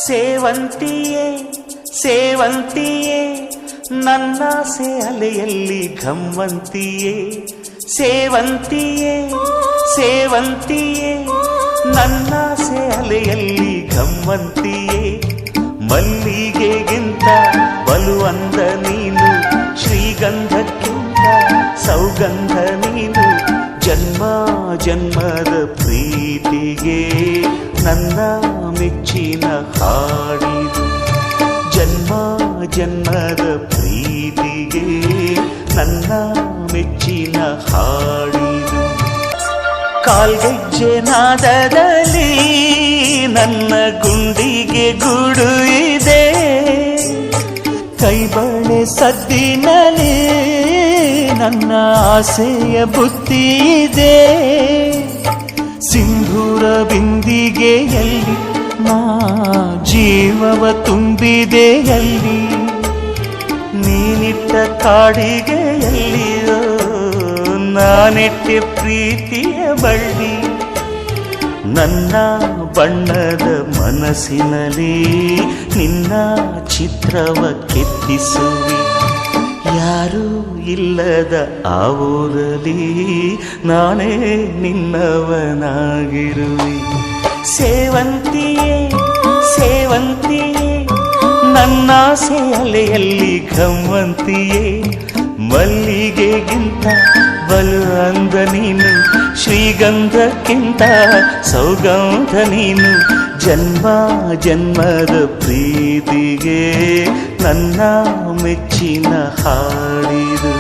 ಸೇವಂತಿಯೇ ಸೇವಂತಿಯೇ ನನ್ನಾಸೆ ಅಲೆಯಲ್ಲಿ ಘಮ್ಮಂತಿಯೇ ಸೇವಂತಿಯೇ ಸೇವಂತಿಯೇ ನನ್ನಾಸೆ ಅಲೆಯಲ್ಲಿ ಘಮ್ಮಂತಿಯೇ ಮಲ್ಲಿಗೆಗಿಂತ ಬಲುವಂದ ನೀನು ಶ್ರೀಗಂಧಕ್ಕಿಂತ ಸೌಗಂಧ ನೀನು ಜನ್ಮ ಜನ್ಮದ ಪ್ರೀತಿಗೆ ನನ್ನ ಮೆಚ್ಚಿನ ಹಾಡಿದು ಜನ್ಮ ಜನ್ಮದ ಪ್ರೀತಿಗೆ ನನ್ನ ಮೆಚ್ಚಿನ ಹಾಡಿದು ಕಾಲ್ಗೆಜ್ಜೆ ನಾದದಲ್ಲಿ ನನ್ನ ಗುಂಡಿಗೆ ಗೂಡು ಇದೆ ಕೈಬಳೆ ಸದ್ದಿನಲ್ಲಿ ನನ್ನ ಆಸೆಯ ಬುತ್ತಿ ಇದೆ ಸಿಂಧೂರ ಬಿಂದಿಗೆಯಲ್ಲಿ ನಾ ಜೀವವ ತುಂಬಿದೆಯಲ್ಲಿ ನೀನಿಟ್ಟ ಕಾಡಿಗೆಯಲ್ಲಿಯೋ ನಾನಿಟ್ಟೆ ಪ್ರೀತಿಯ ಬಳ್ಳಿ ನನ್ನ ಬಣ್ಣದ ಮನಸ್ಸಿನಲ್ಲಿ ನಿನ್ನ ಚಿತ್ರವ ಕೆತ್ತಿಸುವಿ ಯಾರೂ ಇಲ್ಲದ ಆ ಊರಲ್ಲಿ ನಾನೇ ನಿನ್ನವನಾಗಿರುವೆ ಸೇವಂತಿಯೇ ಸೇವಂತಿಯೇ ನನ್ನಾಸೆ ಅಲೆಯಲ್ಲಿ ಘಮ್ಮಂತಿಯೇ ಮಲ್ಲಿಗೆಗಿಂತ ಬಲು ಅಂದ ನೀನು ಶ್ರೀಗಂಧಕ್ಕಿಂತ ಸೌಗಂಧ ನೀನು ಜನ್ಮ ಜನ್ಮದ ಪ್ರೀತಿಗೆ ನನ್ನ ಮೆಚ್ಚಿನ ಹಾಡಿದು